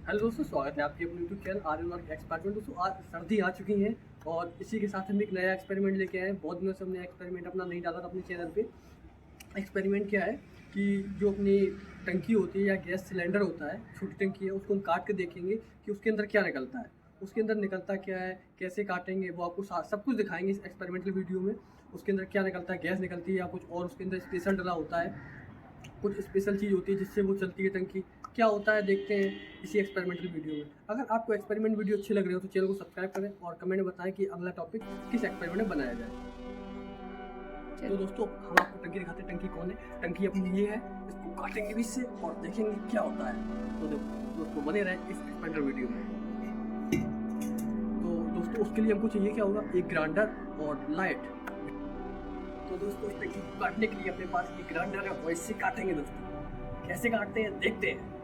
Hello दोस्तों, स्वागत है आपके अपने यूट्यूब चैनल आर एक्सपेरिमेंट। दोस्तों आज सर्दी आ चुकी है और इसी के साथ हम एक नया एक्सपेरिमेंट लेके आए हैं। बहुत दिनों से हमने एक्सपेरिमेंट अपना नहीं डाला था अपने चैनल पे। एक्सपेरिमेंट क्या है कि जो अपनी टंकी होती है या गैस सिलेंडर होता है, छोटी टंकी है, उसको हम काट के देखेंगे कि उसके अंदर क्या निकलता है। उसके अंदर निकलता क्या है, कैसे काटेंगे, वो आपको सब कुछ दिखाएंगे इस एक्सपेरिमेंटल वीडियो में। उसके अंदर क्या निकलता है, गैस निकलती है या कुछ और उसके अंदर स्पेशल डला होता है, कुछ स्पेशल चीज़ होती है जिससे वो चलती है टंकी। क्या होता है देखते हैं इसी एक्सपेरिमेंटल वीडियो में। अगर आपको एक्सपेरिमेंट वीडियो अच्छे लग रहे हो तो चैनल को सब्सक्राइब करें और कमेंट में बताएं कि अगला टॉपिक किस एक्सपेरिमेंट में बनाया जाए। तो दोस्तों हम आपको टंकी दिखाते हैं। टंकी कौन है? टंकी अपनी ये है। इसको काटेंगे भी इससे और देखेंगे क्या होता है। तो दोस्तों बने रहे इस एक्सपेरिमेंटल वीडियो में। तो दोस्तों उसके लिए हमको चाहिए क्या होगा, एक ग्राइंडर और लाइट। तो दोस्तों इस टंकी को काटने के लिए अपने पास एक ग्राइंडर है और इससे काटेंगे। दोस्तों कैसे काटते हैं देखते हैं।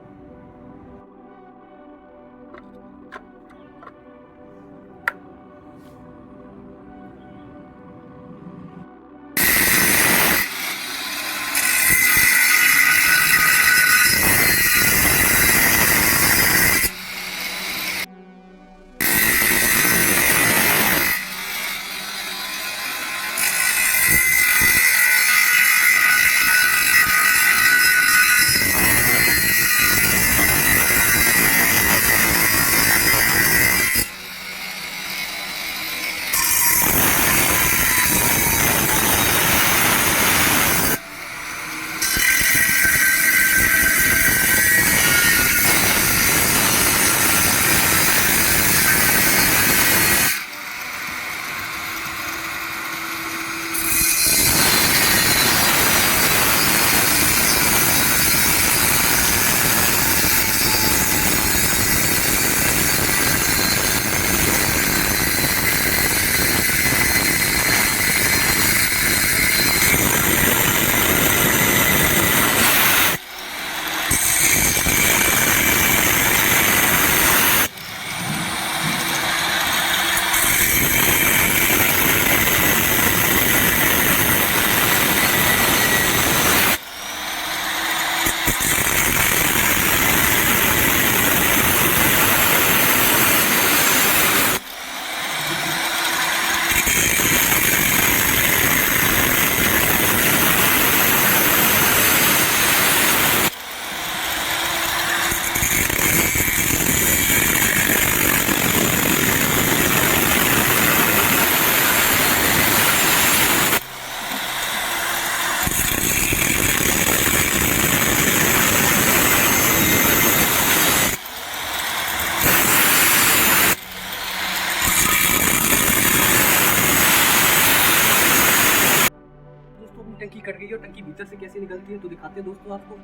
टंकी कट गई और टंकी भीतर से कैसे निकलती है तो दिखाते हैं दोस्तों आपको।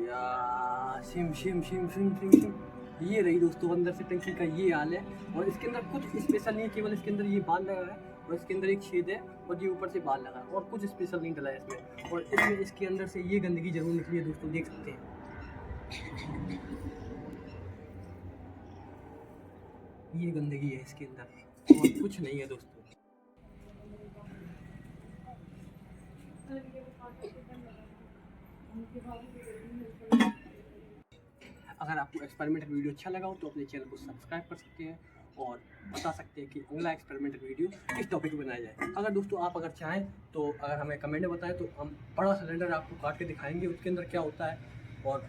या शिम शिम शिम शिम शिम शिम, ये रही दोस्तों अंदर से टंकी का ये हाल है। और इसके अंदर कुछ स्पेशल नहीं है, केवल इसके अंदर ये बाल लगा है और इसके अंदर एक छेद है और ये ऊपर से बाल लगा है और कुछ स्पेशल नहीं डला है इसमें। और इसमें इसके अंदर से ये गंदगी जरूर निकली है दोस्तों, देख सकते हैं। ये गंदगी है इसके अंदर और कुछ नहीं है दोस्तों। अगर आपको एक्सपेरिमेंटल वीडियो अच्छा लगा हो तो अपने चैनल को सब्सक्राइब कर सकते हैं और बता सकते हैं कि अगला एक्सपेरिमेंटल वीडियो किस टॉपिक पे बनाया जाए। अगर दोस्तों आप अगर चाहें तो अगर हमें कमेंट में बताएं तो हम बड़ा सिलेंडर आपको काट के दिखाएंगे उसके अंदर क्या होता है। और